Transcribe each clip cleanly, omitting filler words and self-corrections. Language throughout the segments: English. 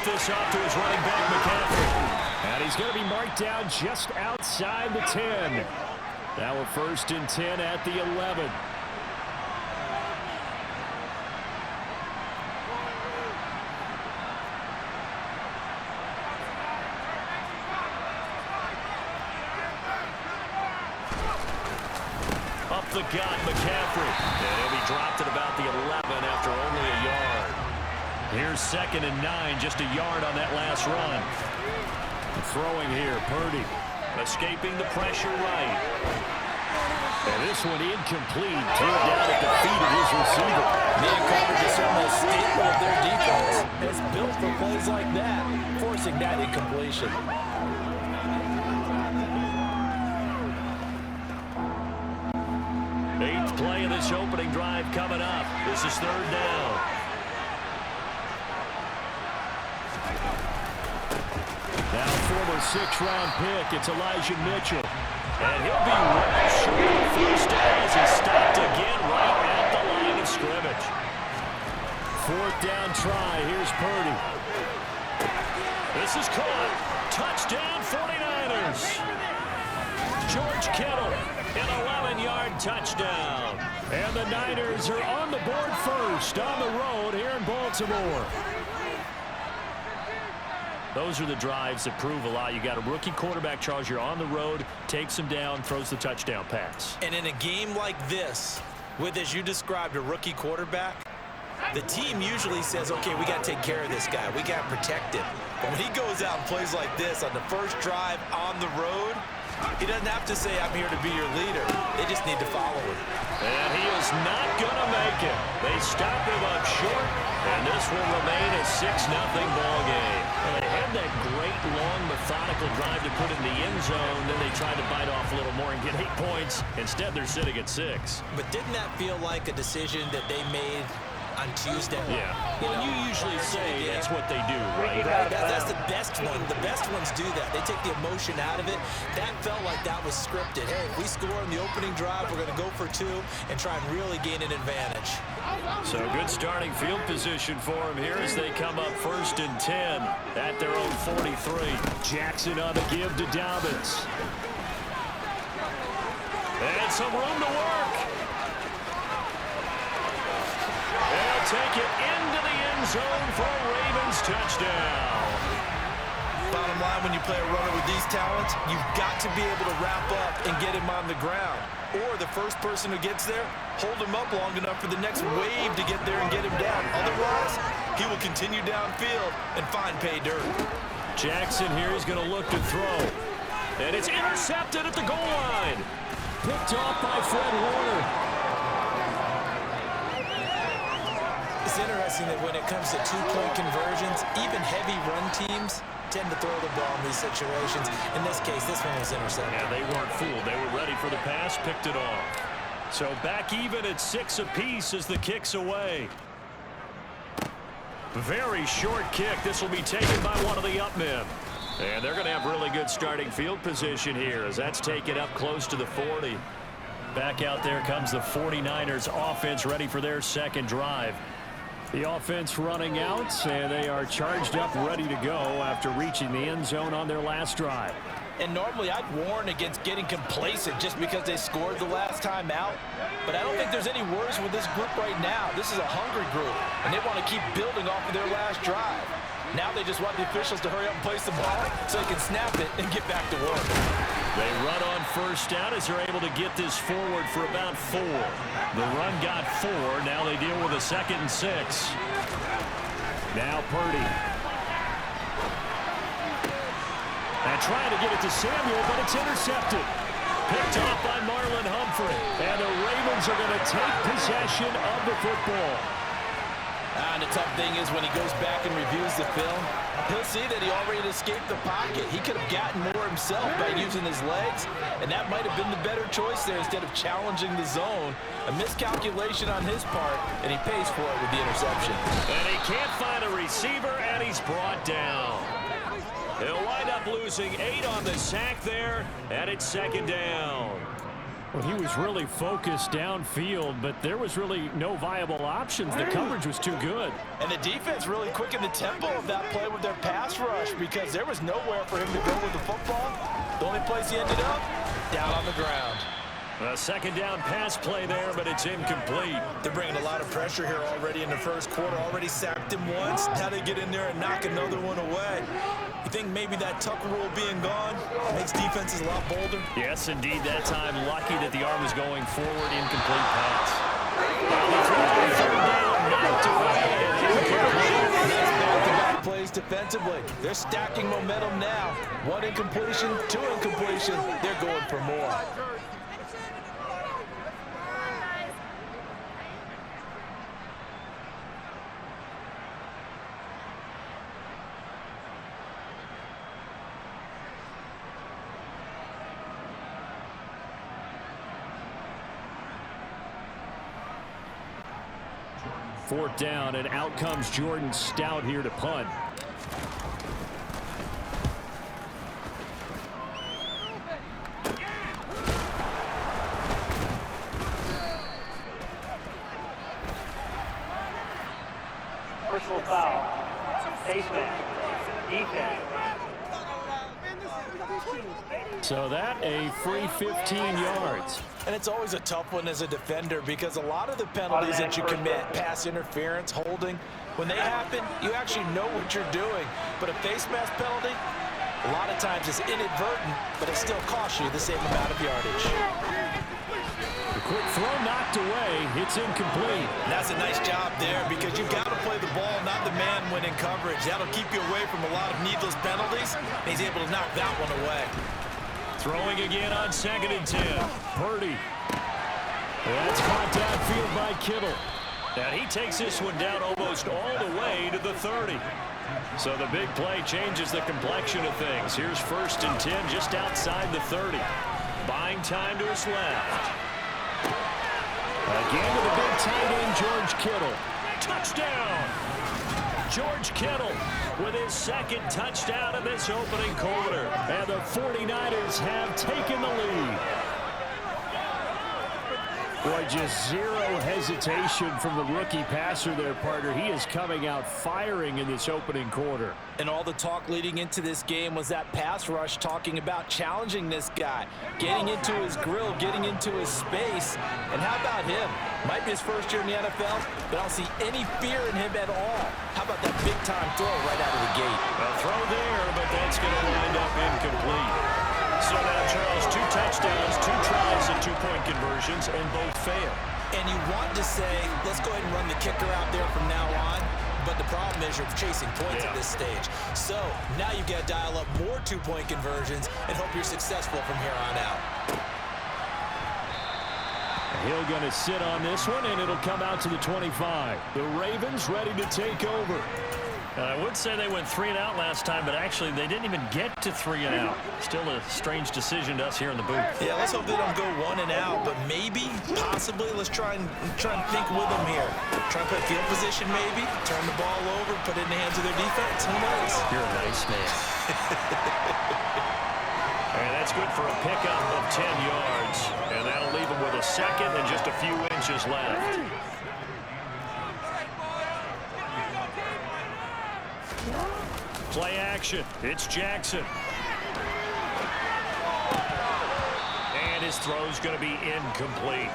get this off to his running back, McCaffrey. And he's going to be marked down just outside the 10. Now a 1st and 10 at the 11. Up the gut, McCaffrey. And he'll be dropped at about the 11 after only a yard. Here's 2nd and 9, just a yard on that last run. Throwing here, Purdy. Escaping the pressure right. And this one incomplete. Threw it down at the feet of his receiver. Man coverage is certainly a staple of their defense. It's built for plays like that, forcing that incompletion. 8th play of this opening drive coming up. This is 3rd down. Now former 6th-round pick, it's Elijah Mitchell. And he'll be well short of the first down as he's stopped again right at the line of scrimmage. 4th down try, here's Purdy. This is caught. Touchdown 49ers. George Kittle, an 11-yard touchdown. And the Niners are on the board first on the road here in Baltimore. Those are the drives that prove a lot. You got a rookie quarterback, Charles. You're on the road, takes him down, throws the touchdown pass. And in a game like this, with, as you described, a rookie quarterback, the team usually says, okay, we got to take care of this guy. We got to protect him. But when he goes out and plays like this on the first drive on the road, he doesn't have to say, I'm here to be your leader. They just need to follow him. And he is not going to make it. They stop him up short, and this will remain a 6-0 ball game. Well, they had that great, long, methodical drive to put in the end zone. Then they tried to bite off a little more and get 8 points. Instead, they're sitting at 6. But didn't that feel like a decision that they made on Tuesday? Yeah. Well, you usually say that's what they do, right? That's the best one. The best ones do that. They take the emotion out of it. That felt like that was scripted. Hey, if we score in the opening drive, we're going to go for 2 and try and really gain an advantage. So good starting field position for them here as they come up 1st and 10 at their own 43. Jackson on the give to Dobbins. And some room to work. They'll take it into the end zone for a Ravens touchdown. Bottom line, when you play a runner with these talents, you've got to be able to wrap up and get him on the ground. Or the first person who gets there, hold him up long enough for the next wave to get there and get him down. Otherwise, he will continue downfield and find pay dirt. Jackson here is going to look to throw. And it's intercepted at the goal line. Picked off by Fred Warner. It's interesting that when it comes to 2-point conversions, even heavy run teams tend to throw the ball in these situations. In this case, this one was intercepted. Yeah, they weren't fooled. They were ready for the pass, picked it off. So back even at 6 apiece as the kick's away. Very short kick. This will be taken by one of the up men. And they're going to have really good starting field position here as that's taken up close to the 40. Back out there comes the 49ers offense ready for their second drive. The offense running out, and they are charged up, ready to go after reaching the end zone on their last drive. And normally I'd warn against getting complacent just because they scored the last time out. But I don't think there's any worries with this group right now. This is a hungry group, and they want to keep building off of their last drive. Now they just want the officials to hurry up and place the ball so they can snap it and get back to work. They run on first down as they're able to get this forward for about 4. The run got 4. Now they deal with a 2nd and 6. Now Purdy. And trying to get it to Samuel, but it's intercepted. Picked off by Marlon Humphrey. And the Ravens are going to take possession of the football. And the tough thing is when he goes back and reviews the film, he'll see that he already escaped the pocket. He could have gotten more himself by using his legs, and that might have been the better choice there instead of challenging the zone. A miscalculation on his part, and he pays for it with the interception. And he can't find a receiver, and he's brought down. He'll wind up losing 8 on the sack there, and it's 2nd down. Well, he was really focused downfield, but there was really no viable options. The coverage was too good. And the defense really quickened the tempo of that play with their pass rush because there was nowhere for him to go with the football. The only place he ended up, down on the ground. A second down pass play there, but it's incomplete. They're bringing a lot of pressure here already in the first quarter. Already sacked him once. Now they get in there and knock another one away. You think maybe that tuck rule being gone makes defenses a lot bolder? Yes, indeed. That time, lucky that the arm was going forward. Incomplete pass. Third down, knocked away. Nice back-to-back plays defensively. They're stacking momentum now. One incompletion, two incompletion. They're going for more. Fourth down, and out comes Jordan Stout here to punt. Personal foul. Safety. Defense. So that a free 15 yards. And it's always a tough one as a defender because a lot of the penalties that you commit, pass interference, holding, when they happen, you actually know what you're doing. But a face mask penalty, a lot of times it's inadvertent, but it still costs you the same amount of yardage. The quick throw knocked away. It's incomplete. And that's a nice job there because you've got to play the ball, not the man when in coverage. That'll keep you away from a lot of needless penalties. And he's able to knock that one away. Throwing again on 2nd and 10. Purdy. That's caught downfield by Kittle. And he takes this one down almost all the way to the 30. So the big play changes the complexion of things. Here's 1st and 10 just outside the 30. Buying time to his left. Again to the big tight end, George Kittle. Touchdown! George Kittle with his second touchdown in this opening quarter. And the 49ers have taken the lead. Boy, just zero hesitation from the rookie passer there, partner. He is coming out firing in this opening quarter. And all the talk leading into this game was that pass rush talking about challenging this guy, getting into his grill, getting into his space. And how about him? Might be his first year in the NFL, but I don't see any fear in him at all. How about that big-time throw right out of the gate? A throw there, but that's going to wind up incomplete. So now, Charles, 2 touchdowns, 2 tries, and 2-point conversions, and both fail. And you want to say, let's go ahead and run the kicker out there from now on. But the problem is you're chasing points at this stage. So now you got to dial up more 2-point conversions and hope you're successful from here on out. Hill going to sit on this one, and it'll come out to the 25. The Ravens ready to take over. I would say they went 3 and out last time, but actually they didn't even get to 3 and out. Still a strange decision to us here in the booth. Yeah, let's hope they don't go 1 and out, but maybe, possibly, let's try and think with them here. Try and play field position maybe, turn the ball over, put it in the hands of their defense. Who knows? You're a nice man. And that's good for a pickup of 10 yards. And that'll leave him with a second and just a few inches left. Play action. It's Jackson. And his throw's going to be incomplete.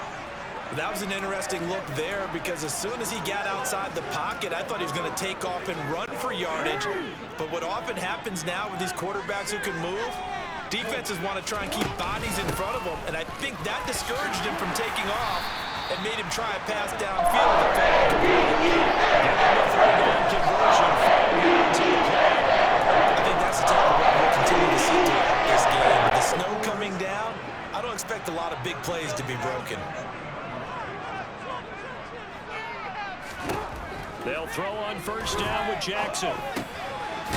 That was an interesting look there because as soon as he got outside the pocket, I thought he was going to take off and run for yardage. But what often happens now with these quarterbacks who can move, defenses want to try and keep bodies in front of them. And I think that discouraged him from taking off and made him try a pass downfield. I think that's the type of run we'll continue to see throughout this game. With the snow coming down, I don't expect a lot of big plays to be broken. They'll throw on 1st down with Jackson.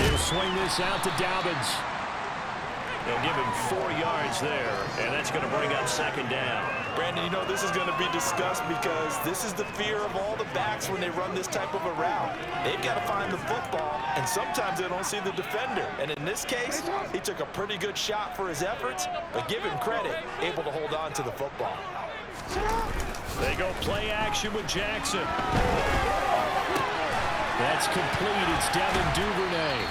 He'll swing this out to Dobbins. They'll give him 4 yards there, and that's going to bring up second down. Brandon, you know this is going to be discussed because this is the fear of all the backs when they run this type of a route. They've got to find the football, and sometimes they don't see the defender. And in this case, he took a pretty good shot for his efforts, but give him credit, able to hold on to the football. They go play action with Jackson. That's complete. It's Devin Duvernay.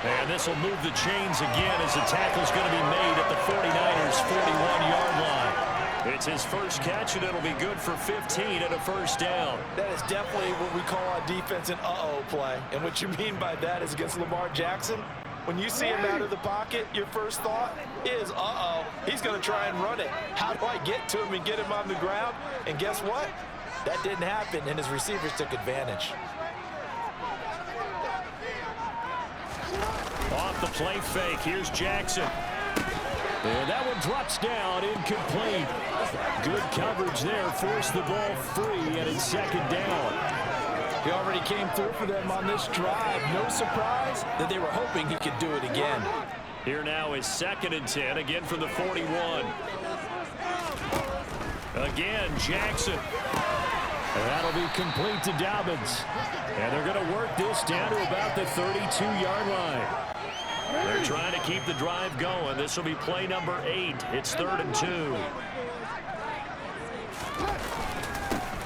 And this will move the chains again as the tackle's going to be made at the 49ers' 41-yard line. It's his first catch, and it'll be good for 15 and a first down. That is definitely what we call on defense an uh-oh play. And what you mean by that is against Lamar Jackson, when you see him out of the pocket, your first thought is, uh-oh, he's going to try and run it. How do I get to him and get him on the ground? And guess what? That didn't happen, and his receivers took advantage. Off the play fake, here's Jackson. And that one drops down, incomplete. Good coverage there, forced the ball free, and it's second down. He already came through for them on this drive. No surprise that they were hoping he could do it again. Here now is 2nd and 10, again from the 41. Again, Jackson. And that'll be complete to Dobbins. And they're going to work this down to about the 32-yard line. They're trying to keep the drive going. This will be play number 8. It's 3rd and 2.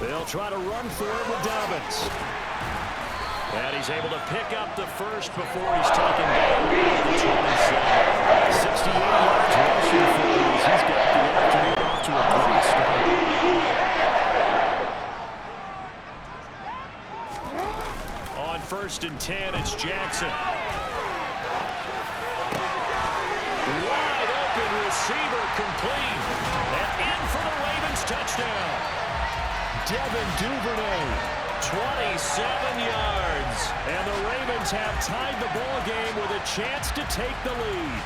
They'll try to run for it with Dobbins. And he's able to pick up the first before he's taken down at the 27. 68 yards rushing for him. He's got the afternoon off to a great start. On 1st and 10, it's Jackson. Wide open receiver complete. And in for the Ravens touchdown. Devin Duvernay, 27 yards. And the Ravens have tied the ball game with a chance to take the lead.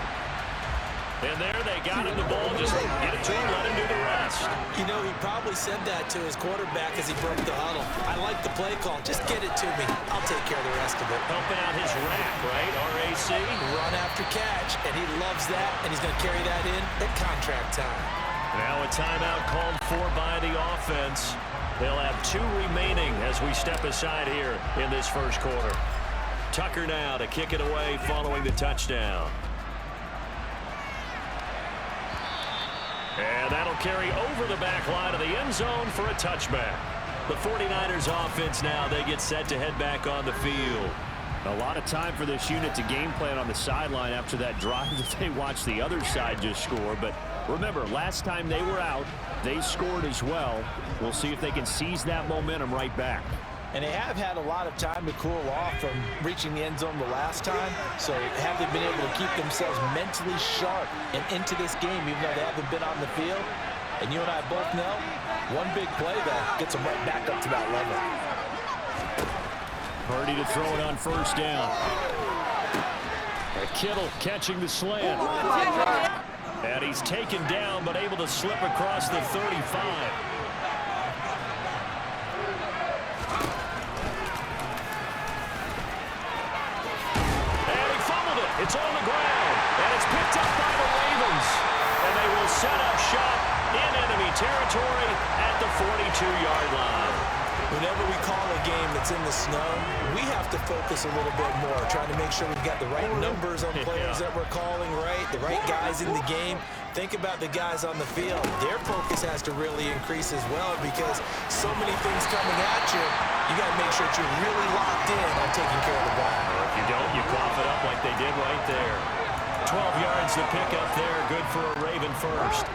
And there they got him the ball. Just get it to him, let him do the rest. You know, he probably said that to his quarterback as he broke the huddle. I like the play call. Just get it to me. I'll take care of the rest of it. Helping out his rack, right? RAC. Run after catch, and he loves that, and he's going to carry that in at contract time. Now a timeout called for by the offense. They'll have 2 remaining as we step aside here in this first quarter. Tucker now to kick it away following the touchdown. And that'll carry over the back line of the end zone for a touchback. The 49ers offense now, they get set to head back on the field. A lot of time for this unit to game plan on the sideline after that drive that they watched the other side just score. But remember, last time they were out, they scored as well. We'll see if they can seize that momentum right back. And they have had a lot of time to cool off from reaching the end zone the last time. So have they been able to keep themselves mentally sharp and into this game, even though they haven't been on the field? And you and I both know, one big play, though, gets them right back up to that level. Purdy to throw it on 1st down. Kittle catching the slant. And he's taken down, but able to slip across the 35. It's on the ground, and it's picked up by the Ravens. And they will set up shop in enemy territory at the 42-yard line. Whenever we call a game that's in the snow, we have to focus a little bit more, trying to make sure we've got the right numbers on players that we're calling right, the right guys in the game. Think about the guys on the field. Their focus has to really increase as well because so many things coming at you, you got to make sure that you're really locked in on taking care of the ball. If you don't, you cough it up like they did right there. 12 yards to pick up there, good for a Raven first.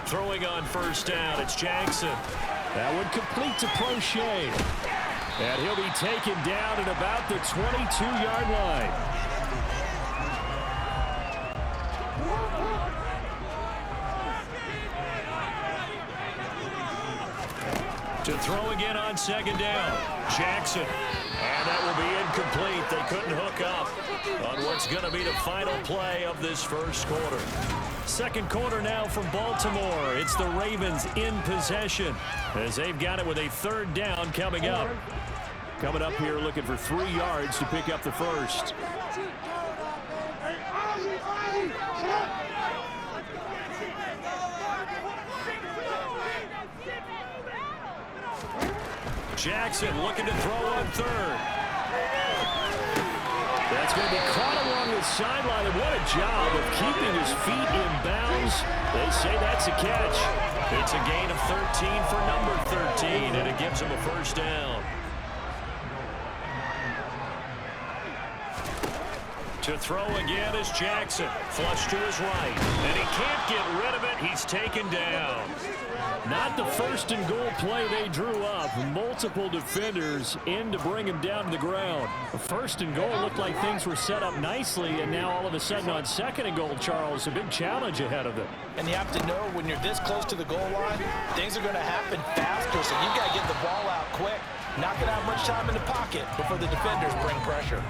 Throwing on 1st down, it's Jackson. That one complete to Prochet. And he'll be taken down at about the 22-yard line. To throw again on 2nd down, Jackson. And that will be incomplete. They couldn't hook up on what's going to be the final play of this first quarter. Second quarter now from Baltimore. It's the Ravens in possession as they've got it with a 3rd down coming up. coming up here looking for 3 yards to pick up the first. Jackson looking to throw on third. That's going to be caught along the sideline, and what a job of keeping his feet in bounds. They say that's a catch. It's a gain of 13 for number 13, and it gives him a first down. To throw again is Jackson. Flush to his right, and he can't get rid of it. He's taken down. Not the first and goal play they drew up. Multiple defenders in to bring him down to the ground. First and goal looked like things were set up nicely, and now all of a sudden on second and goal, Charles, a big challenge ahead of them. And you have to know when you're this close to the goal line, things are going to happen faster, so you've got to get the ball out quick. Not going to have much time in the pocket before the defenders bring pressure.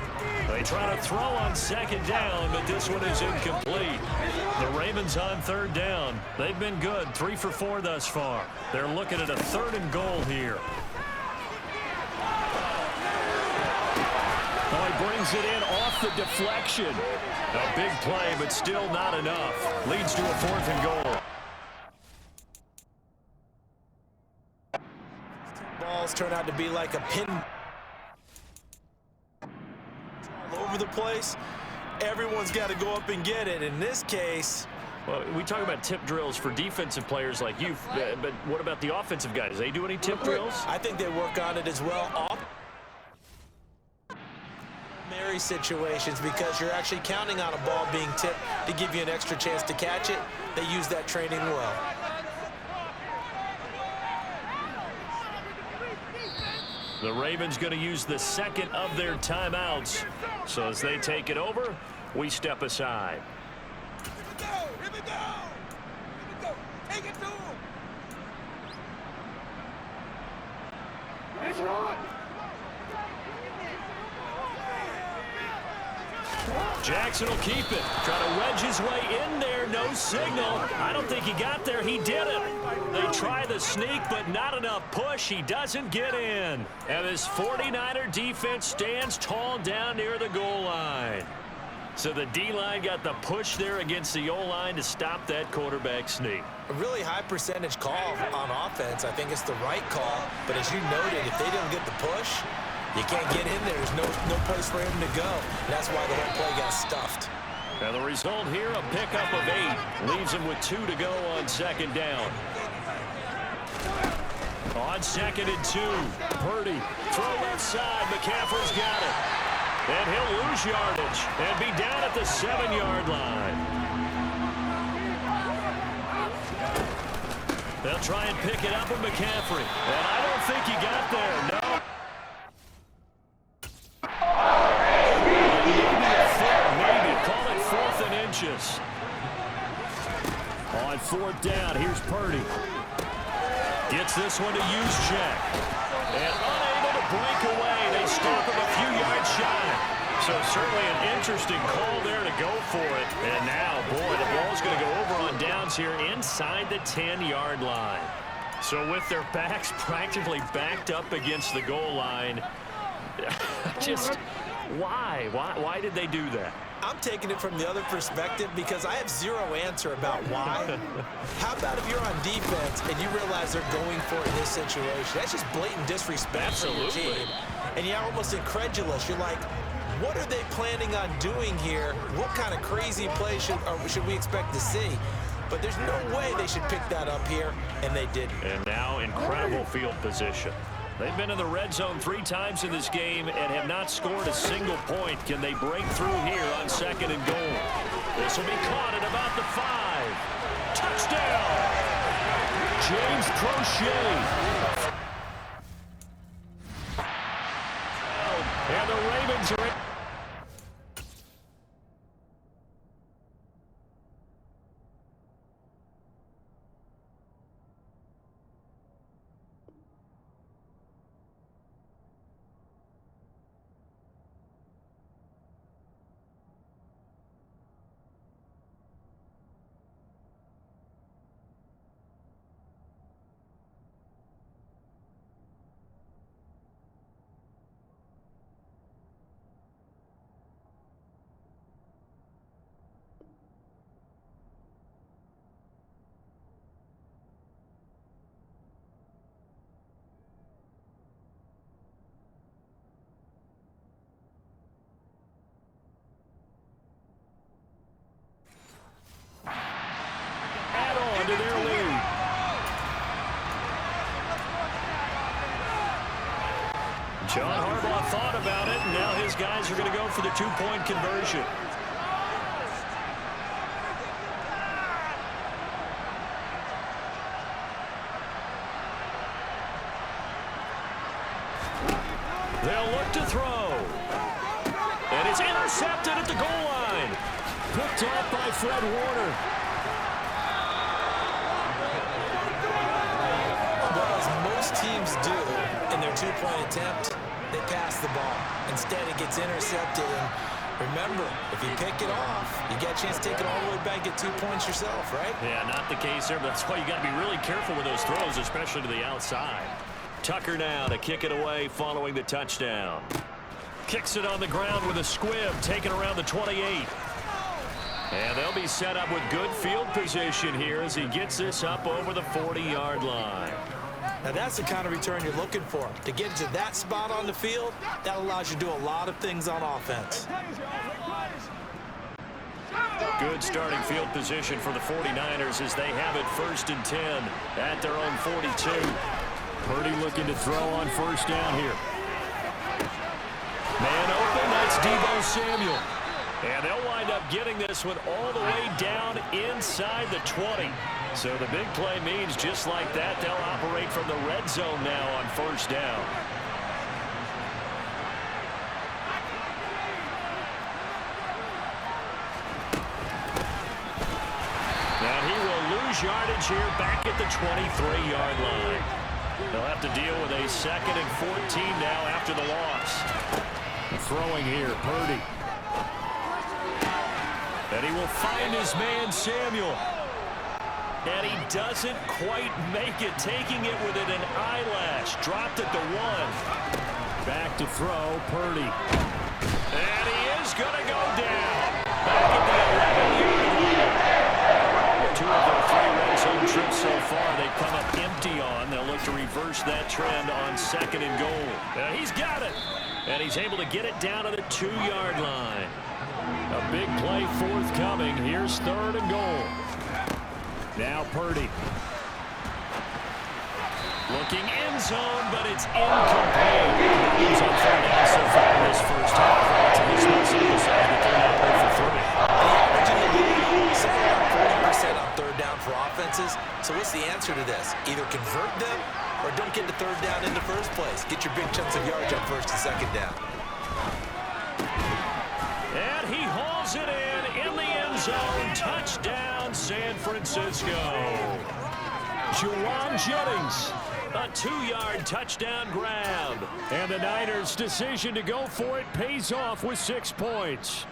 They try to throw on second down, but this one is incomplete. The Ravens on third down. They've been good, 3 for 4 thus far. They're looking at a third and goal here. Oh, he brings it in off the deflection. A big play, but still not enough. Leads to a 4th and goal. Balls turn out to be like a pin all over the place. Everyone's got to go up and get it. In this case, well, we talk about tip drills for defensive players like you, but what about the offensive guys? Do they do any tip drills? I think they work on it as well. Mary situations, because you're actually counting on a ball being tipped to give you an extra chance to catch it. They use that training well. The Ravens going to use the second of their timeouts. So as they take it over, we step aside. Here we go. Take it to him. It's on. Jackson will keep it. Try to wedge his way in there. No signal. I don't think he got there. He did it. They try the sneak, but not enough push. He doesn't get in. And this 49er defense stands tall down near the goal line. So the D-line got the push there against the O-line to stop that quarterback sneak. A really high percentage call on offense. I think it's the right call. But as you noted, if they didn't get the push, you can't get in there. There's no place for him to go. And that's why the whole play got stuffed. And the result here, a pickup of 8. Leaves him with 2 to go on second down. On second and 2. Purdy, throw left side. McCaffrey's got it. And he'll lose yardage and be down at the 7-yard line. They'll try and pick it up with McCaffrey. And I don't think he got there. No. Maybe. Call it 4th and inches. On 4th down, here's Purdy. Gets this one to Juszczyk. And unable to break away. They stop him a few yards shy. So certainly an interesting call there to go for it. And now, boy, the ball's going to go over on downs here inside the 10-yard line. So with their backs practically backed up against the goal line, just why? Why did they do that? I'm taking it from the other perspective because I have zero answer about why. How about if you're on defense and you realize they're going for it in this situation? That's just blatant disrespect for your team. And you're almost incredulous. You're like, what are they planning on doing here? What kind of crazy play should we expect to see? But there's no way they should pick that up here, and they didn't. And now incredible field position. They've been in the red zone 3 times in this game and have not scored a single point. Can they break through here on second and goal? This will be caught at about the 5. Touchdown! James Crochet. And the Ravens are in. John Harbaugh thought about it, and now his guys are going to go for the two-point conversion. They'll look to throw. And it's intercepted at the goal line. Picked off by Fred Warner. Well, as most teams do in their two-point attempt, they pass the ball. Instead, it gets intercepted. And remember, if you pick it off, you get a chance to take it all the way back, get 2 points yourself, right? Yeah, not the case there, but that's why you got to be really careful with those throws, especially to the outside. Tucker now to kick it away following the touchdown. Kicks it on the ground with a squib, taken around the 28. And they'll be set up with good field position here as he gets this up over the 40-yard line. Now, that's the kind of return you're looking for. To get to that spot on the field, that allows you to do a lot of things on offense. Good starting field position for the 49ers as they have it 1st and 10 at their own 42. Purdy looking to throw on first down here. Man open, that's Deebo Samuel. And they'll wind up getting this one all the way down inside the 20. So the big play means just like that, they'll operate from the red zone now on first down. Now he will lose yardage here back at the 23-yard line. They'll have to deal with a 2nd and 14 now after the loss. Throwing here, Purdy. And he will find his man, Samuel. And he doesn't quite make it, taking it within an eyelash. Dropped at the 1. Back to throw, Purdy. And he is going to go down. Back at the 11-yard line. 2 of their 3 red zone trips so far, they come up empty on. They'll look to reverse that trend on 2nd and goal. And he's got it. And he's able to get it down to the 2-yard line. A big play forthcoming. Here's 3rd and goal. Now Purdy. Looking end zone, but it's incomplete. He's on 3rd down so far in this first half. Relatively small sample size, but they're now 0 for 3. The average in the league, somewhere around 40% on 3rd down for offenses. So what's the answer to this? Either convert them or don't get the 3rd down in the first place. Get your big chunks of yardage on 1st and 2nd down. And he hauls it in the end zone. Touchdown, San Francisco. Juwan Jennings, a 2-yard touchdown grab. And the Niners' decision to go for it pays off with 6 points.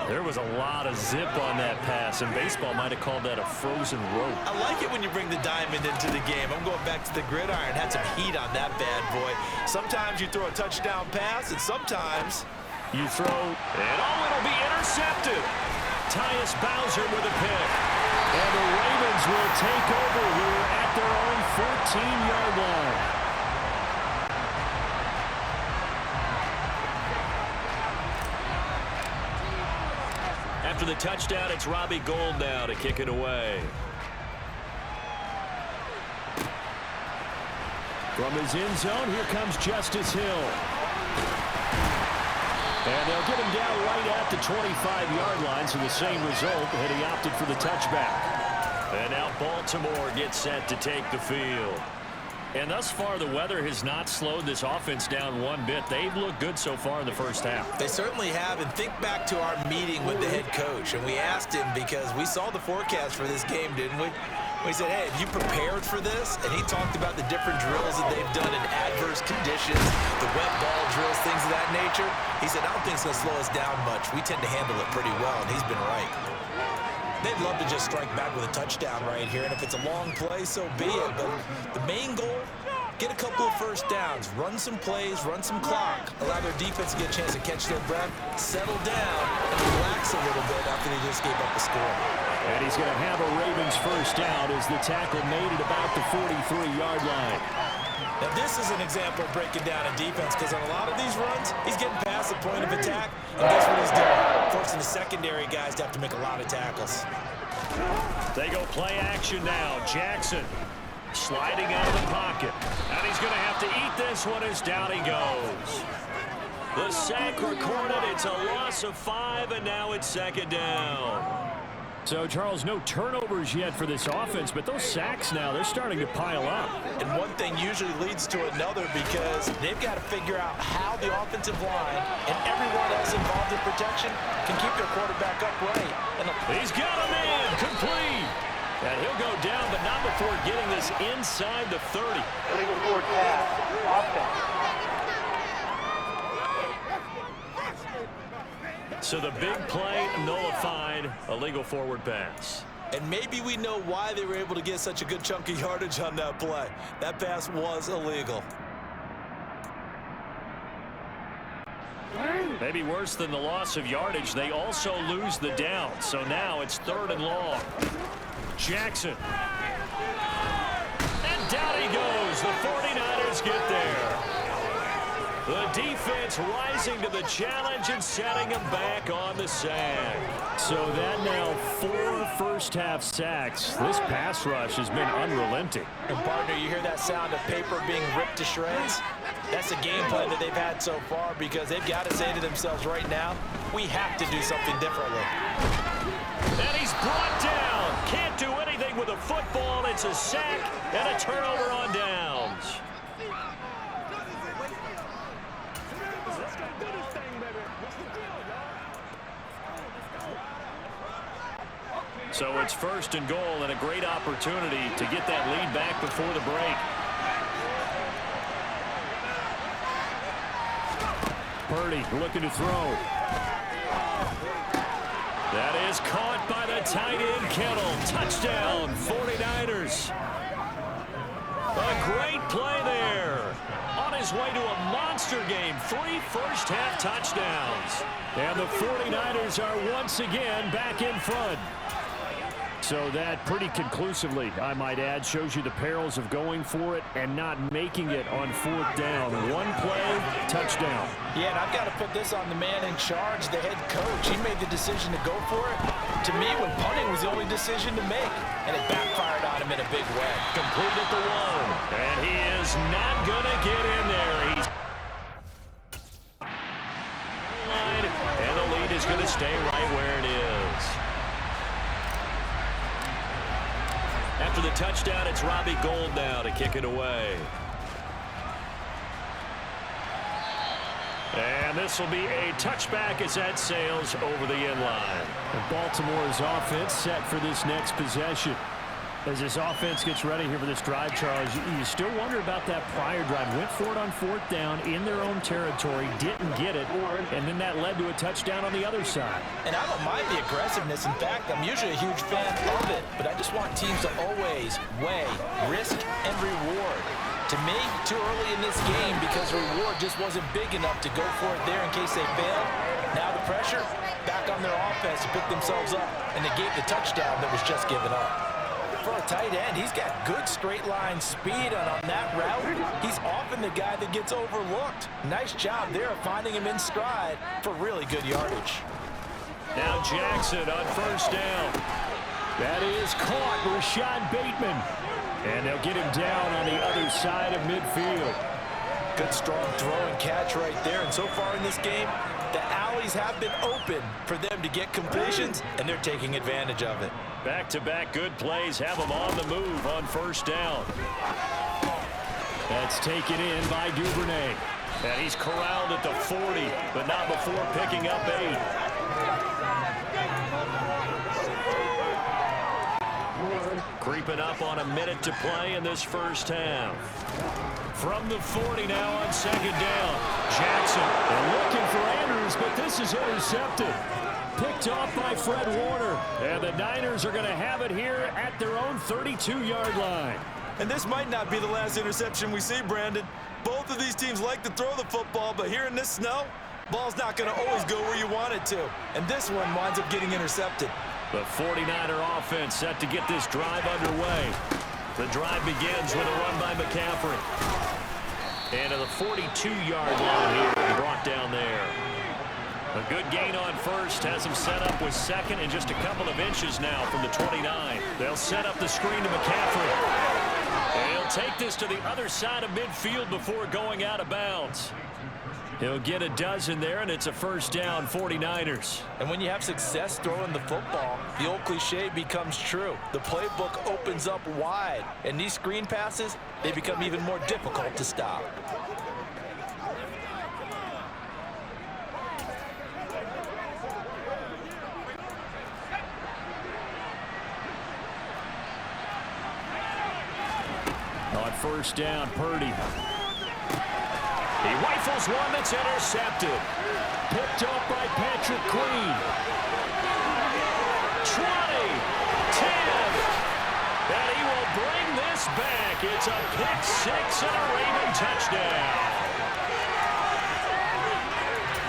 There was a lot of zip on that pass, and baseball might have called that a frozen rope. I like it when you bring the diamond into the game. I'm going back to the gridiron. Had some heat on that bad boy. Sometimes you throw a touchdown pass, and sometimes you throw, and it'll be intercepted. Tyus Bowser with a pick. And the Ravens will take over here at their own 14-yard line. After the touchdown, it's Robbie Gould now to kick it away. From his end zone, here comes Justice Hill. And they'll get him down right at the 25-yard line, so the same result, had he opted for the touchback. And now Baltimore gets set to take the field. And thus far, the weather has not slowed this offense down one bit. They've looked good so far in the first half. They certainly have. And think back to our meeting with the head coach. And we asked him because we saw the forecast for this game, didn't we? We said, hey, have you prepared for this? And he talked about the different drills that they've done in adverse conditions, the wet ball drills, things of that nature. He said, I don't think it's going to slow us down much. We tend to handle it pretty well, and he's been right. They'd love to just strike back with a touchdown right here, and if it's a long play, so be it. But the main goal, get a couple of first downs, run some plays, run some clock, allow their defense to get a chance to catch their breath, settle down, and relax a little bit after they just gave up the score. And he's going to have a Ravens first down as the tackle made at about the 43-yard line. Now, this is an example of breaking down a defense because on a lot of these runs, he's getting past the point of attack, and guess what he's doing? Forcing the secondary guys to have to make a lot of tackles. They go play action now. Jackson Sliding out of the pocket. And he's going to have to eat this one as down he goes. The sack recorded. It's a loss of 5, and now it's second down. So, Charles, no turnovers yet for this offense, but those sacks now, they're starting to pile up. And one thing usually leads to another because they've got to figure out how the offensive line and everyone else involved in protection can keep their quarterback upright. And he's got him in. Complete. And he'll go down, but not before getting this inside the 30. Illegal forward pass. Offense. So the big play nullified, a legal forward pass. And maybe we know why they were able to get such a good chunk of yardage on that play. That pass was illegal. Maybe worse than the loss of yardage, they also lose the down. So now it's 3rd and long. Jackson. And down he goes. The 49ers get there. The defense rising to the challenge and setting him back on the sack. So that now 4 first-half sacks. This pass rush has been unrelenting. And partner, you hear that sound of paper being ripped to shreds? That's a game plan that they've had so far because they've got to say to themselves right now, we have to do something differently. And he's brought down. Can't do anything with a football. It's a sack and a turnover on downs. So it's 1st and goal and a great opportunity to get that lead back before the break. Purdy looking to throw. That is caught by the tight end, Kittle. Touchdown, 49ers. A great play there. On his way to a monster game. 3 first-half touchdowns. And the 49ers are once again back in front. So that pretty conclusively, I might add, shows you the perils of going for it and not making it on 4th down. One play, touchdown. Yeah, and I've got to put this on the man in charge, the head coach. He made the decision to go for it. To me, when punting was the only decision to make, and it backfired on him in a big way. Complete at the 1. And he is not going to get in there. He's and the lead is going to stay right where it is. After the touchdown, it's Robbie Gould now to kick it away. And this will be a touchback as that sails over the end line. And Baltimore's offense set for this next possession. As this offense gets ready here for this drive, Charles, you still wonder about that prior drive. Went for it on 4th down in their own territory, didn't get it, and then that led to a touchdown on the other side. And I don't mind the aggressiveness. In fact, I'm usually a huge fan of it, but I just want teams to always weigh risk and reward. To me, too early in this game because the reward just wasn't big enough to go for it there in case they failed. Now the pressure back on their offense to pick themselves up, and they gave the touchdown that was just given up. For a tight end, he's got good straight line speed, and on that route, he's often the guy that gets overlooked. Nice job there of finding him in stride for really good yardage. Now Jackson on 1st down. That is caught, Rashad Bateman. And they'll get him down on the other side of midfield. Good strong throw and catch right there, and so far in this game, the alleys have been open for them to get completions, and they're taking advantage of it. Back-to-back good plays have them on the move on 1st down. That's taken in by Duvernay. And he's corralled at the 40, but not before picking up 8. Creeping up on a minute to play in this 1st half. From the 40 now on 2nd down. Jackson. They're looking for Andrews, but this is intercepted. Picked off by Fred Warner. And the Niners are going to have it here at their own 32-yard line. And this might not be the last interception we see, Brandon. Both of these teams like to throw the football, but here in this snow, ball's not going to always go where you want it to. And this one winds up getting intercepted. The 49er offense set to get this drive underway. The drive begins with a run by McCaffrey. And to the 42-yard line here, brought down there. A good gain on 1st, has him set up with 2nd and just a couple of inches now from the 29. They'll set up the screen to McCaffrey. And he'll take this to the other side of midfield before going out of bounds. He'll get a dozen there, and it's a first down, 49ers. And when you have success throwing the football, the old cliche becomes true. The playbook opens up wide, and these screen passes, they become even more difficult to stop. On first down, Purdy. He rifles one that's intercepted. Picked up by Patrick Queen. 20, 10. And he will bring this back. It's a pick six and a Raven touchdown.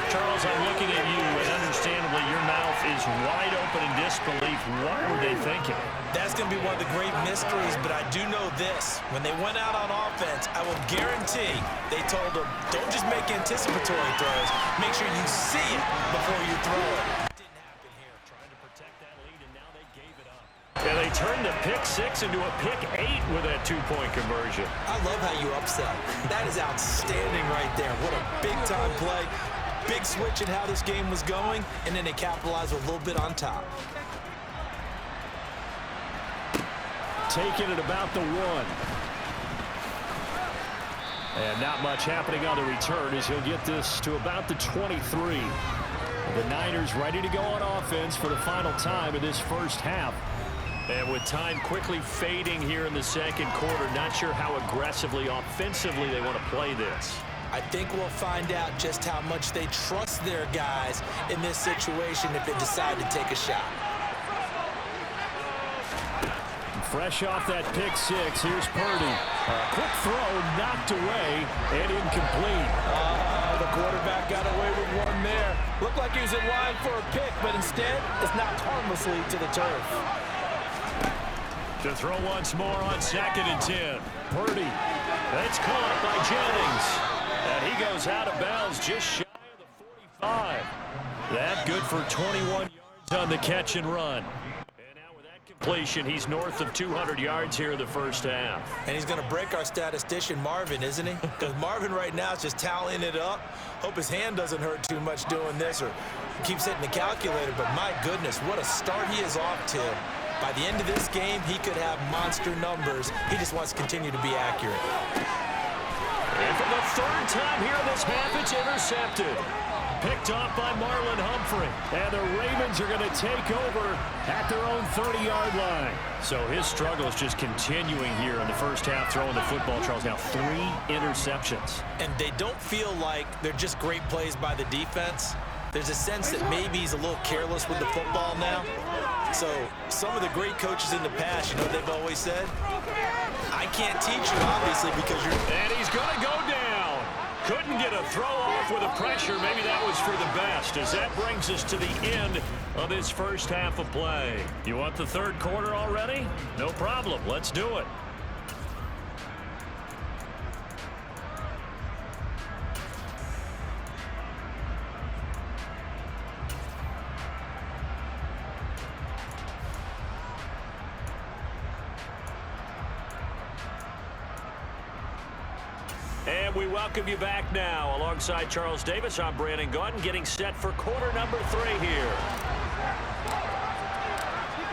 Charles, I'm looking at you, and understandably your mouth is wide open in disbelief. What were they thinking? That's going to be one of the great mysteries, but I do know this. When they went out on offense, I will guarantee they told them, don't just make anticipatory throws. Make sure you see it before you throw it. It didn't happen here. Trying to protect that lead, and now they gave it up. And they turned the pick six into a pick 8 with that two-point conversion. I love how you upset. That is outstanding right there. What a big-time play. Big switch in how this game was going, and then they capitalized with a little bit on top. Taking it about the 1. And not much happening on the return as he'll get this to about the 23. The Niners ready to go on offense for the final time of this first half. And with time quickly fading here in the second quarter, not sure how aggressively, offensively they want to play this. I think we'll find out just how much they trust their guys in this situation if they decide to take a shot. Fresh off that pick six, here's Purdy. Quick throw, knocked away, and incomplete. The quarterback got away with one there. Looked like he was in line for a pick, but instead, it's knocked harmlessly to the turf. To throw once more on 2nd and 10. Purdy. That's caught by Jennings. And he goes out of bounds just shy of the 45. That good for 21 yards on the catch and run. And now with that completion, he's north of 200 yards here in the first half. And he's going to break our statistician, Marvin, isn't he? Because Marvin right now is just tallying it up. Hope his hand doesn't hurt too much doing this or keeps hitting the calculator. But my goodness, what a start he is off to. By the end of this game, he could have monster numbers. He just wants to continue to be accurate. And for the third time here in this half, it's intercepted. Picked off by Marlon Humphrey. And the Ravens are going to take over at their own 30-yard line. So his struggle is just continuing here in the first half, throwing the football. Charles, now 3 interceptions. And they don't feel like they're just great plays by the defense. There's a sense that maybe he's a little careless with the football now. So some of the great coaches in the past, you know what they've always said? I can't teach you, obviously, because you're... And he's going to go down. Couldn't get a throw off with a pressure. Maybe that was for the best, as that brings us to the end of this first half of play. You want the third quarter already? No problem. Let's do it. And we welcome you back now. Alongside Charles Davis, I'm Brandon Gaudin, getting set for quarter number 3 here.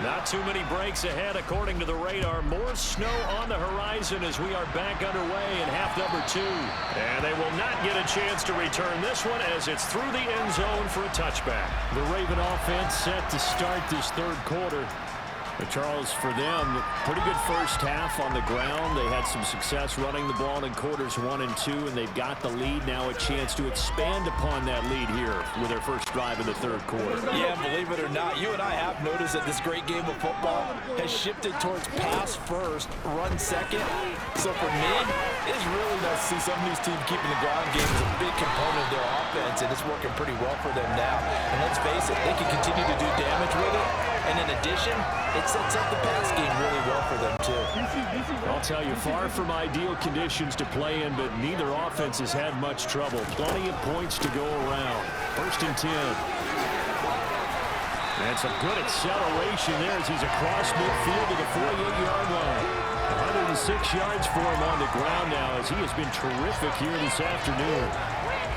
Not too many breaks ahead, according to the radar. More snow on the horizon as we are back underway in half number 2. And they will not get a chance to return this one as it's through the end zone for a touchback. The Raven offense set to start this third quarter. But Charles, for them, pretty good first half on the ground. They had some success running the ball in quarters 1 and 2, and they've got the lead now, a chance to expand upon that lead here with their first drive in the third quarter. Yeah, believe it or not, you and I have noticed that this great game of football has shifted towards pass first, run second. So for me, it's really nice to see some of these teams keeping the ground game as a big component of their offense, and it's working pretty well for them now. And let's face it, they can continue to do damage with it. And in addition, it sets up the pass game really well for them, too. I'll tell you, far from ideal conditions to play in, but neither offense has had much trouble. Plenty of points to go around. First and 10. And some good acceleration there as he's across midfield to the 48-yard line. yards for him on the ground now, as he has been terrific here this afternoon.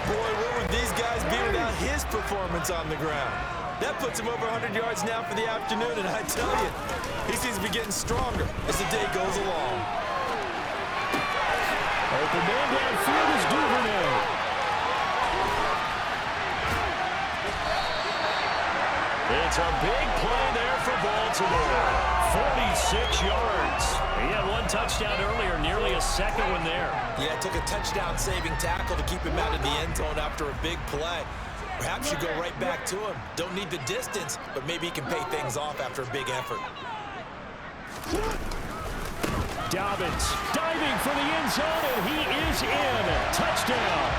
Boy, where would these guys be without his performance on the ground? That puts him over 100 yards now for the afternoon, and I tell you, he seems to be getting stronger as the day goes along. Open man downfield is Duvernay. It's a big play there for Baltimore. 46 yards. He had one touchdown earlier, nearly a second one there. Yeah, it took a touchdown-saving tackle to keep him out of the end zone after a big play. Perhaps you go right back to him. Don't need the distance, but maybe he can pay things off after a big effort. Dobbins diving for the end zone, and he is in. Touchdown.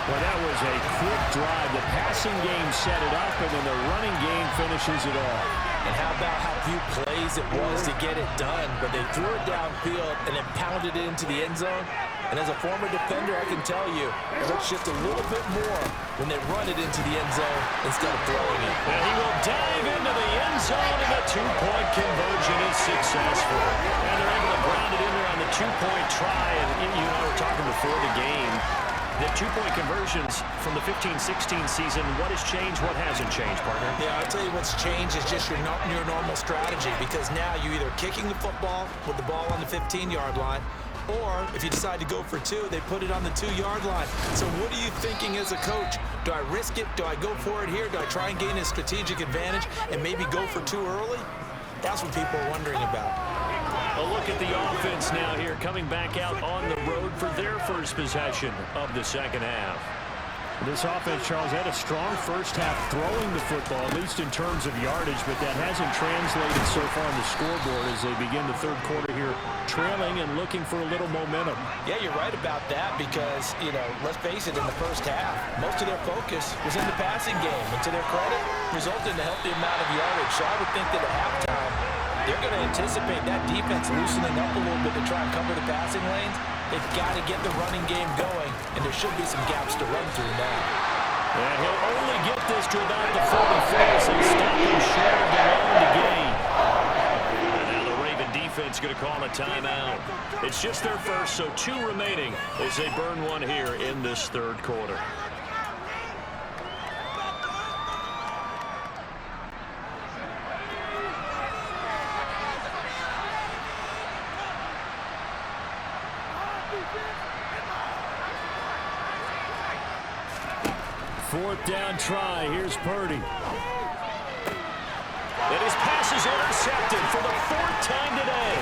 Well, that was a quick drive. The passing game set it up, and then the running game finishes it off. And how about how few plays it was to get it done, but they threw it downfield and then pounded it into the end zone. And as a former defender, I can tell you, it looks just a little bit more when they run it into the end zone instead of throwing it. And he will dive into the end zone, and the two-point conversion is successful. And they're able to ground it in there on the two-point try. And you and I were talking before the game. The two-point conversions from the 15-16 season, what has changed, what hasn't changed, partner? Yeah, I'll tell you what's changed is just your normal strategy, because now you're either kicking the football with the ball on the 15-yard line, or if you decide to go for two, they put it on the 2-yard line. So what are you thinking as a coach? Do I risk it? Do I go for it here? Do I try and gain a strategic advantage and maybe go for two early? That's what people are wondering about. A look at the offense now here, coming back out on the road for their first possession of the second half. This offense, Charles, had a strong first half throwing the football, at least in terms of yardage, but that hasn't translated so far on the scoreboard as they begin the third quarter here, trailing and looking for a little momentum. Yeah, you're right about that because, let's face it, in the first half, most of their focus was in the passing game, and to their credit, resulted in a healthy amount of yardage. So I would think that at halftime, they're going to anticipate that defense loosening up a little bit to try and cover the passing lanes. They've got to get the running game going, and there should be some gaps to run through now. And he'll only get this to about the 44, so stop him short of the line to gain. And now the Raven defense going to call a timeout. It's just their first, so 2 remaining as they burn one here in this third quarter. Fourth down try. Here's Purdy. And his pass is intercepted for the 4th time today.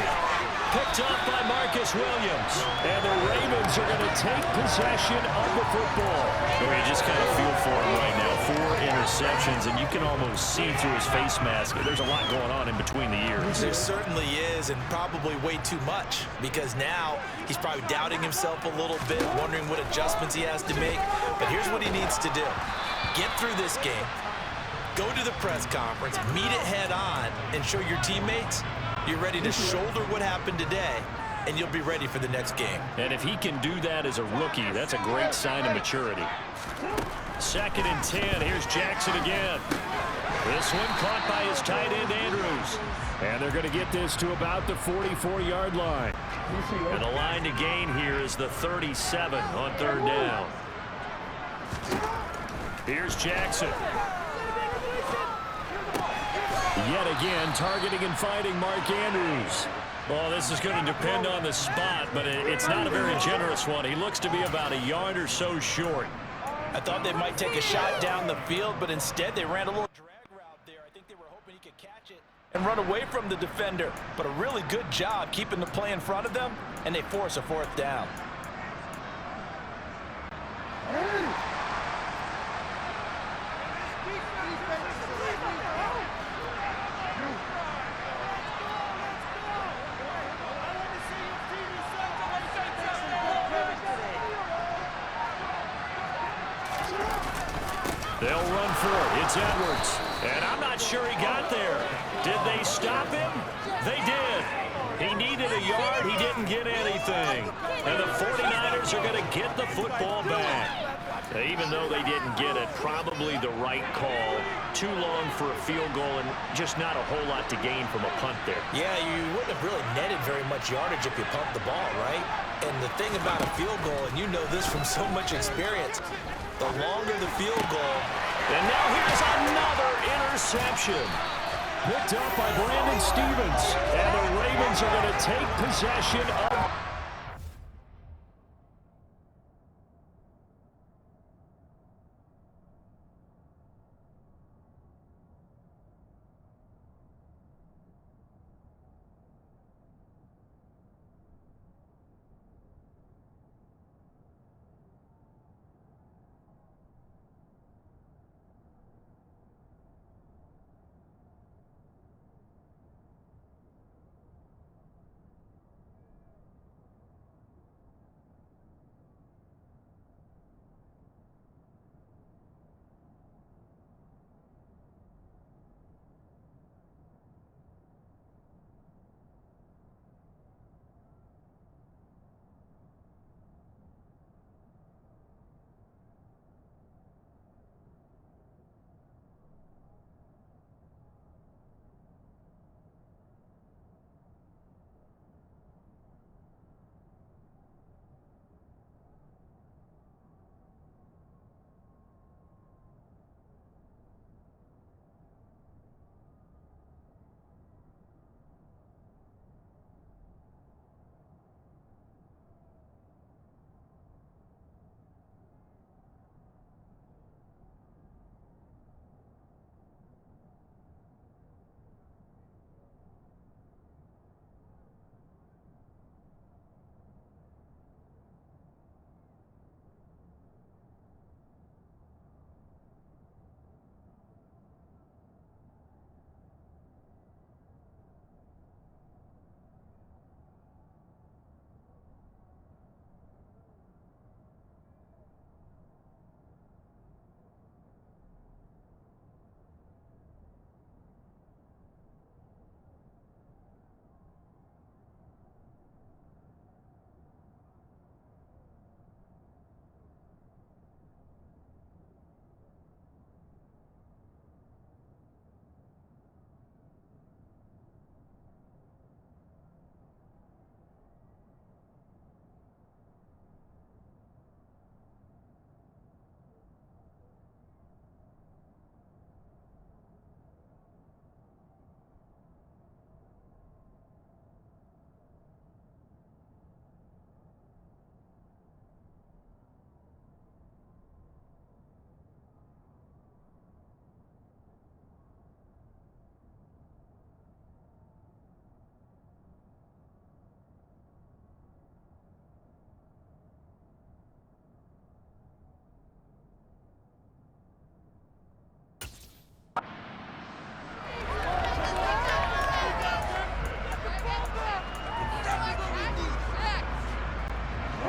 Picked up by Marcus Williams. And the Ravens are going to take possession of the football. You just kind of feel for him right now. 4 interceptions, and you can almost see through his face mask. There's a lot going on in between the ears. There certainly is, and probably way too much, because now he's probably doubting himself a little bit, wondering what adjustments he has to make. But here's what he needs to do. Get through this game, go to the press conference, meet it head on, and show your teammates you're ready to shoulder what happened today, and you'll be ready for the next game. And if he can do that as a rookie, that's a great sign of maturity. 2nd and 10. Here's Jackson again. This one caught by his tight end, Andrews. And they're going to get this to about the 44-yard line. And the line to gain here is the 37 on 3rd down. Here's Jackson. Yet again, targeting and fighting Mark Andrews. Well, this is going to depend on the spot, but it's not a very generous one. He looks to be about a yard or so short. I thought they might take a shot down the field, but instead they ran a little drag route there. I think they were hoping he could catch it and run away from the defender. But a really good job keeping the play in front of them, and they force a 4th down. They'll run for it. It's Edwards. And I'm not sure he got there. Did they stop him? They did. He needed a yard. He didn't get anything. And the 49ers are going to get the football back. Even though they didn't get it, probably the right call. Too long for a field goal and just not a whole lot to gain from a punt there. Yeah, you wouldn't have really netted very much yardage if you pumped the ball, right? And the thing about a field goal, and you know this from so much experience, the longer the field goal. And now here's another interception. Picked up by Brandon Stevens. And the Ravens are going to take possession of...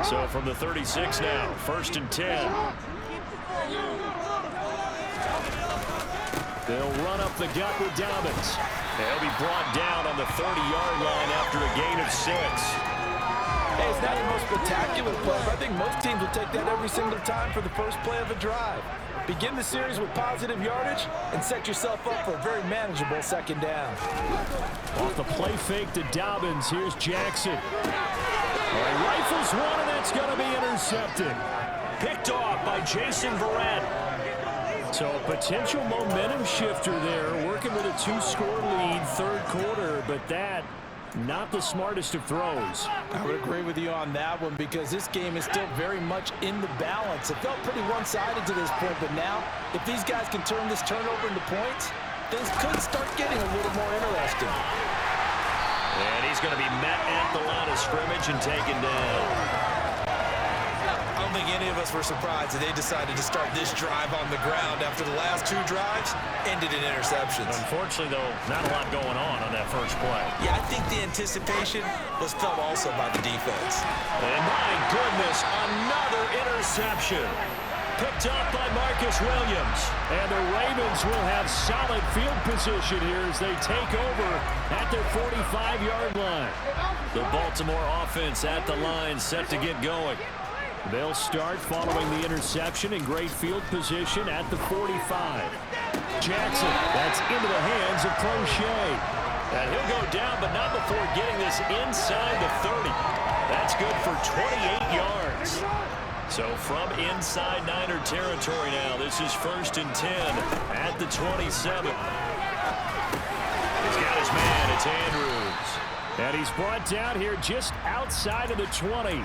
So from the 36 now, 1st and 10. They'll run up the gut with Dobbins. They'll be brought down on the 30-yard line after a gain of 6. Hey, it's not the most spectacular play, but I think most teams will take that every single time for the first play of a drive. Begin the series with positive yardage and set yourself up for a very manageable 2nd down. Off the play fake to Dobbins, here's Jackson. Rifles one, and that's going to be intercepted. Picked off by Jason Verrett. So a potential momentum shifter there, working with a 2-score lead, 3rd quarter, but that not the smartest of throws. I would agree with you on that one because this game is still very much in the balance. It felt pretty one-sided to this point, but now if these guys can turn this turnover into points, things could start getting a little more interesting. And he's going to be met at the line of scrimmage and taken down. I don't think any of us were surprised that they decided to start this drive on the ground after the last 2 drives ended in interceptions. Unfortunately, though, not a lot going on that first play. Yeah, I think the anticipation was felt also by the defense. And my goodness, another interception. Picked up by Marcus Williams. And the Ravens will have solid field position here as they take over at their 45-yard line. The Baltimore offense at the line, set to get going. They'll start following the interception in great field position at the 45. Jackson, that's into the hands of Crochet. And he'll go down, but not before getting this inside the 30. That's good for 28 yards. So from inside Niner territory now, this is 1st and 10 at the 27. He's got his man. It's Andrews. And he's brought down here just outside of the 20.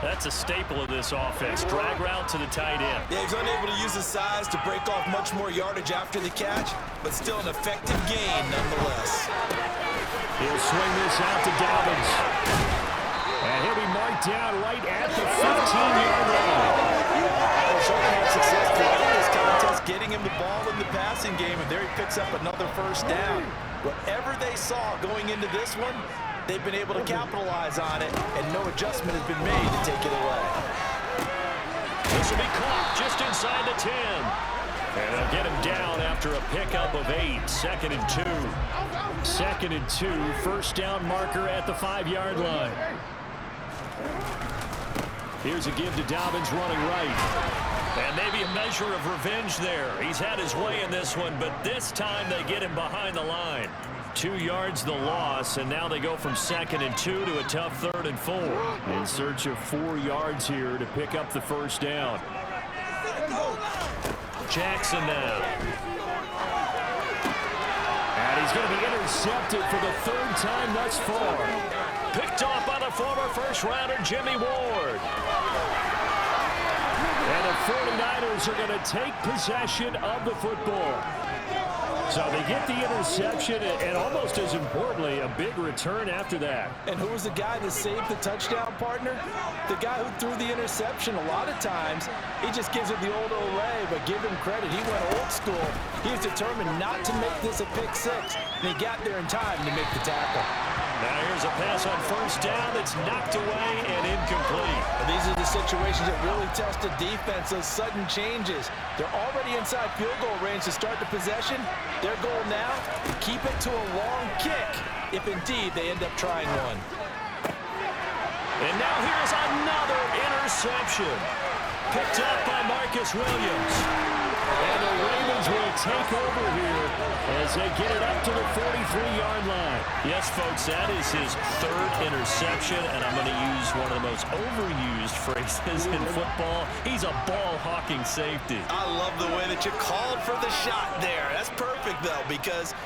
That's a staple of this offense. Drag route to the tight end. Yeah, he's unable to use his size to break off much more yardage after the catch, but still an effective gain nonetheless. He'll swing this out to Dobbins. And he'll be marked down right at the 15-yard line. Showing had success throughout this contest, getting him the ball in the passing game, and there he picks up another 1st down. Whatever they saw going into this one, they've been able to capitalize on it, and no adjustment has been made to take it away. This will be caught just inside the 10. And they'll get him down after a pickup of 8. 2nd and 2. 2nd and 2. 1st down marker at the 5-yard line. Here's a give to Dobbins running right. And maybe a measure of revenge there. He's had his way in this one, but this time they get him behind the line. 2 yards the loss, and now they go from 2nd and 2 to a tough 3rd and 4. In search of 4 yards here to pick up the 1st down. Jackson now. And he's going to be intercepted for the 3rd time thus far. Picked off by the former first-rounder Jimmy Ward. And the 49ers are going to take possession of the football. So they get the interception, and almost as importantly, a big return after that. And who was the guy that saved the touchdown, partner? The guy who threw the interception. A lot of times, he just gives it the old Olay, but give him credit. He went old school. He was determined not to make this a pick 6, and he got there in time to make the tackle. Now here's a pass on 1st down that's knocked away and incomplete. These are the situations that really test a defense, those sudden changes. They're already inside field goal range to start the possession. Their goal now, keep it to a long kick, if indeed they end up trying one. And now here's another interception. Picked up by Marcus Williams. And the Ravens will take over here as they get it up to the 43-yard line. Yes, folks, that is his 3rd interception, and I'm going to use one of the most overused phrases in football. He's a ball-hawking safety. I love the way that you called for the shot there. That's perfect, though, because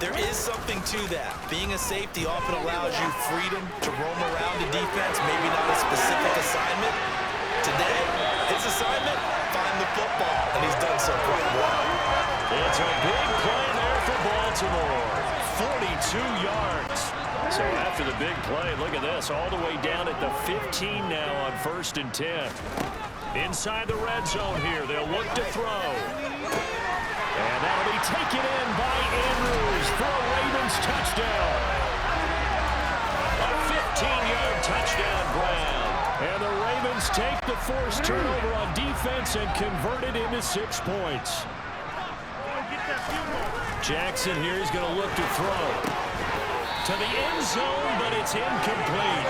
there is something to that. Being a safety often allows you freedom to roam around the defense, maybe not a specific assignment. Today, his assignment, find the football, and he's done so quite well. It's a big play there for Baltimore. 42 yards. So after the big play, look at this, all the way down at the 15 now on 1st and 10. Inside the red zone here, they'll look to throw. And that'll be taken in by Andrews for a Ravens touchdown. A 15-yard touchdown grab. And the Ravens take the forced turnover on defense and convert it into 6 points. Jackson here is going to look to throw. To the end zone, but it's incomplete.